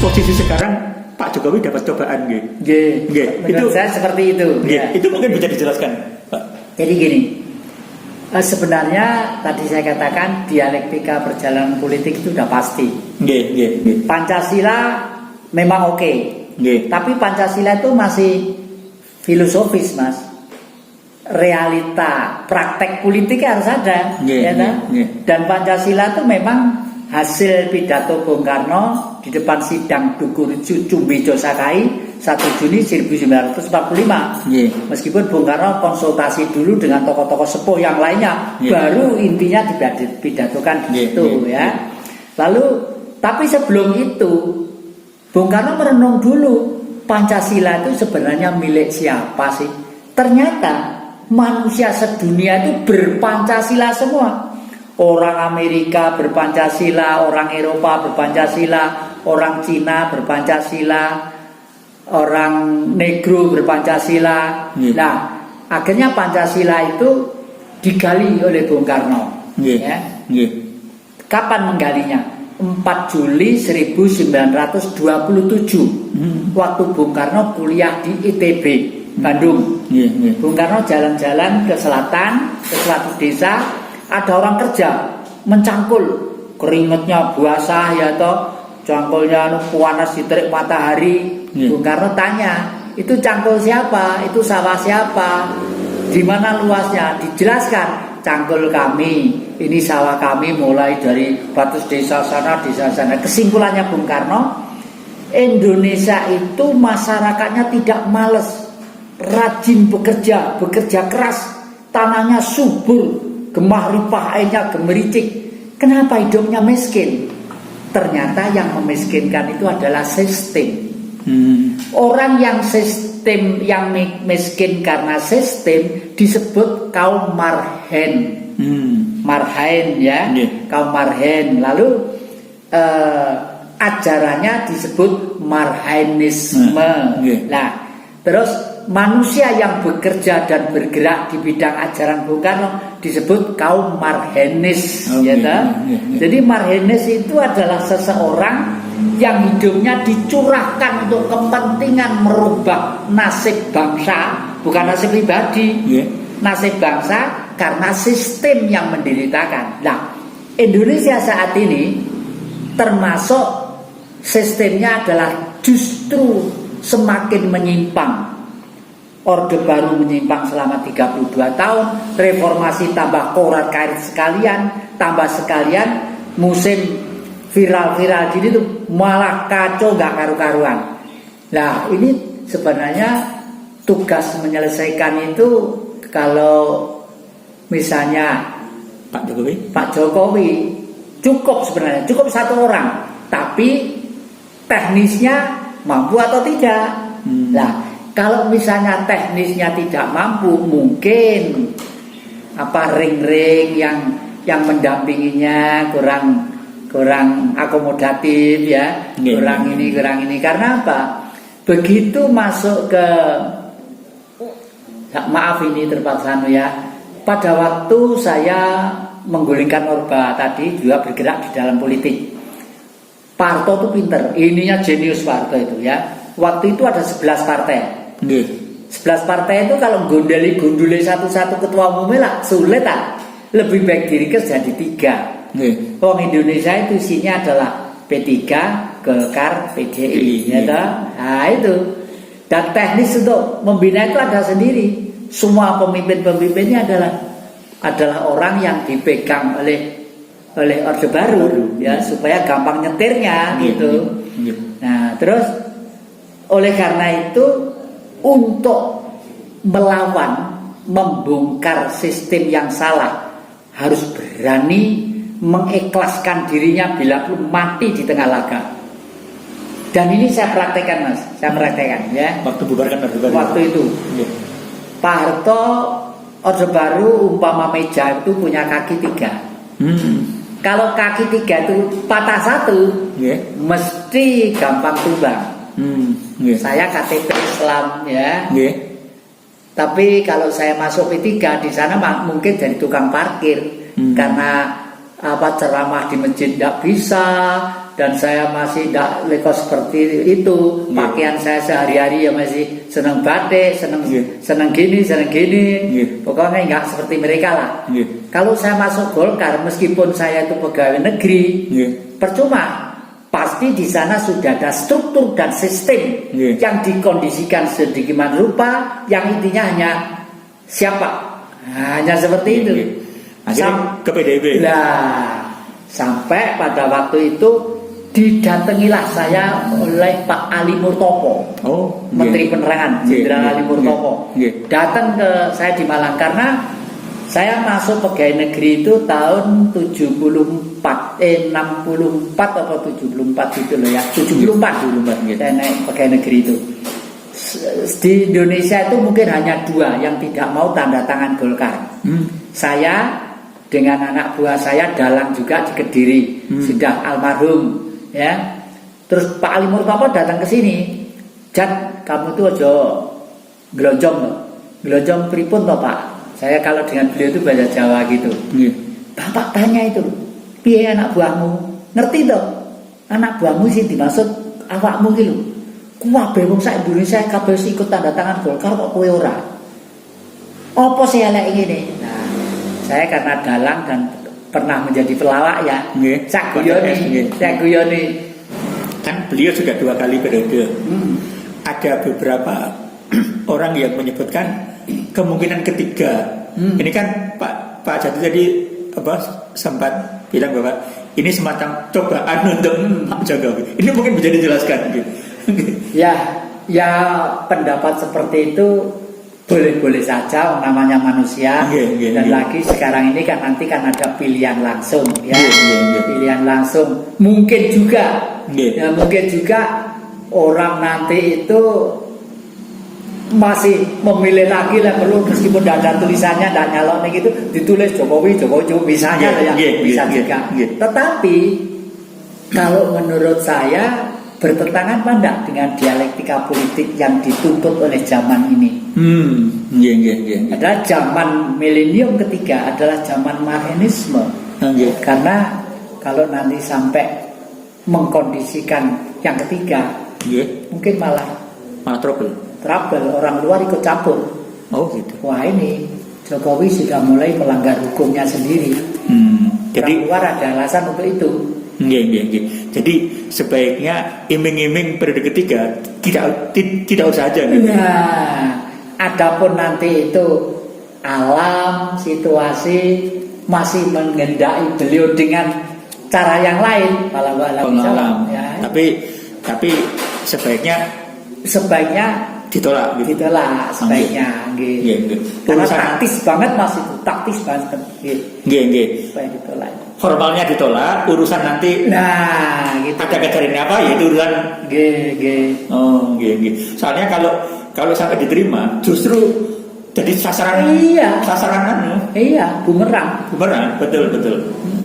posisi sekarang Pak Jokowi dapat cobaan Itu saya seperti itu. Itu mungkin bisa dijelaskan, Pak. Jadi gini, sebenarnya tadi saya katakan dialektika perjalanan politik itu sudah pasti. Pancasila memang oke. Tapi Pancasila itu masih filosofis, Mas. Realita, praktek politiknya harus ada, Dan Pancasila itu memang hasil pidato Bung Karno di depan sidang Dukur Cumbi Josakai 1 Juni 1945. Meskipun Bung Karno konsultasi dulu dengan tokoh-tokoh sepuh yang lainnya, baru intinya dipidatokan di situ ya. Lalu, tapi sebelum itu Bung Karno merenung dulu Pancasila itu sebenarnya milik siapa sih? Ternyata manusia sedunia itu berpancasila semua. Orang Amerika berpancasila, orang Eropa berpancasila, orang Cina berpancasila, orang Negro berpancasila. Nah, akhirnya Pancasila itu digali oleh Bung Karno. Kapan menggalinya? 4 Juli 1927. Waktu Bung Karno kuliah di ITB Bandung. Bung Karno jalan-jalan ke selatan, ke suatu desa. Ada orang kerja mencangkul, keringetnya basah ya toh, cangkulnya panas diterik matahari. Bung Karno tanya, itu cangkul siapa? Itu sawah siapa? Di mana luasnya? Dijelaskan, cangkul kami, ini sawah kami mulai dari batas desa sana, desa sana. Kesimpulannya Bung Karno, Indonesia itu masyarakatnya tidak malas, rajin bekerja keras, tanahnya subur, gemah ripah airnya gemericik. Kenapa hidupnya miskin? Ternyata yang memiskinkan itu adalah sistem. Orang yang miskin karena sistem disebut kaum marhen. Marhen ya, kaum marhen. Lalu ajarannya disebut marhenisme. Nah, terus manusia yang bekerja dan bergerak di bidang ajaran Bung Karno disebut kaum marhenis. Jadi marhenis itu adalah seseorang yang hidupnya dicurahkan untuk kepentingan merubah nasib bangsa, bukan nasib pribadi, nasib bangsa karena sistem yang menderitakan. Nah, Indonesia saat ini termasuk sistemnya adalah justru semakin menyimpang. Orde Baru menyimpang selama 32 tahun, reformasi tambah korat karet sekalian, tambah sekalian musim viral-viral gini tuh malah kacau gak karu-karuan. Nah, ini sebenarnya tugas menyelesaikan itu kalau misalnya Pak Jokowi cukup sebenarnya, cukup satu orang, tapi teknisnya mampu atau tidak. Nah, kalau misalnya teknisnya tidak mampu, mungkin ring-ring yang mendampinginya kurang akomodatif ya, kurang ini. Karena apa? Begitu masuk ke, maaf ini terpaksa ya. Pada waktu saya menggulingkan Orba tadi juga bergerak di dalam politik. Pak Harto itu pinter, ininya jenius Pak Harto itu ya. Waktu itu ada 11 partai. 11 partai itu kalau gunduli satu-satu ketua umumnya lah sulit lah. Lebih baik diringkas jadi 3. Wong Indonesia itu isinya adalah P3, Golkar, PDI. Nah itu. Dan teknis untuk membina itu ada sendiri. Semua pemimpin-pemimpinnya adalah orang yang dipegang oleh Orde Baru ya, supaya gampang nyetirnya gitu. Nah, terus oleh karena itu untuk melawan, membongkar sistem yang salah harus berani mengikhlaskan dirinya bila pun mati di tengah laga. Dan ini saya praktekkan Mas, ya. Waktu bubarkan Orde Baru. Waktu itu Pak Harto, Orde Baru umpama meja itu punya kaki 3. Kalau kaki 3 itu patah satu, mesti gampang tumbang. Saya KTP Islam ya. Tapi kalau saya masuk P3 di sana mungkin jadi tukang parkir karena ceramah di masjid tidak bisa, dan saya masih tidak lekos seperti itu. Pakaian saya sehari-hari ya masih senang batik, senang gini. Pokoknya nggak seperti mereka lah. Kalau saya masuk Golkar, meskipun saya itu pegawai negeri, percuma. Pasti di sana sudah ada struktur dan sistem yang dikondisikan sedemikian rupa, yang intinya hanya siapa, hanya seperti itu. Akhirnya ke PDIP. Nah, sampai pada waktu itu didatangilah saya oleh Pak Ali Murtopo, Menteri Penerangan, Jenderal Ali Murtopo. Datang ke saya di Malang karena saya masuk pegawai negeri itu tahun 64 atau 74 gitu loh ya. 74 saya naik pegawai negeri itu. Di Indonesia itu mungkin hanya 2 yang tidak mau tanda tangan Golkar. Saya dengan anak buah saya Dalang juga di Kediri, sudah almarhum ya. Terus Pak Ali Murtopo datang ke sini. Jat, kamu tuh aja gelonjong loh. Gelonjong pripun toh Pak? Saya kalau dengan beliau itu bahasa Jawa gitu. Bapak tanya itu, piye anak buahmu? Ngerti toh? Anak buahmu sih dimaksud awakmu gitu. Kabeh wong sak Indonesia kabeh ikut tanda tangan Golkar kok kowe ora. Apa sih elek ngene? Nah, saya karena dalang dan pernah menjadi pelawak ya. Saya guyoni. Kan beliau juga 2 kali periode. Ada beberapa orang yang menyebutkan kemungkinan ketiga. Ini kan Pak Jati tadi sempat bilang bahwa ini semacam cobaan untuk Pak Jokowi. Ini mungkin bisa dijelaskan gitu. Ya pendapat seperti itu boleh-boleh saja, namanya manusia. Dan lagi sekarang ini kan nanti kan ada pilihan langsung ya. Pilihan langsung. Mungkin juga orang nanti itu masih memilih lagi lah, perlu meskipun tidak ada tulisannya, tidak nyalon gitu, ditulis Jokowi misalnya bisa juga. Tetapi kalau menurut saya bertentangan apa enggak dengan dialektika politik yang dituntut oleh zaman ini? Adalah zaman milenium ketiga, adalah zaman Marxisme. Karena kalau nanti sampai mengkondisikan yang ketiga, mungkin malah trouble, orang luar ikut campur. Gitu. Wah, ini Jokowi sudah mulai melanggar hukumnya sendiri. Jadi orang luar ada alasan untuk itu. Jadi sebaiknya iming-iming periode ketiga tidak usah aja. Nah, adapun nanti itu alam situasi masih menghendaki beliau dengan cara yang lain, alam. Ya. Tapi sebaiknya ditolak sebaiknya. Karena taktis banget masih taktis banget. Supaya ditolak. Formalnya ditolak, urusan nanti. Nah, gitu. Ada kejadian apa? Yaitu urusan. Soalnya kalau sampai diterima, justru jadi sasaran. Sasaran bumerang. Betul.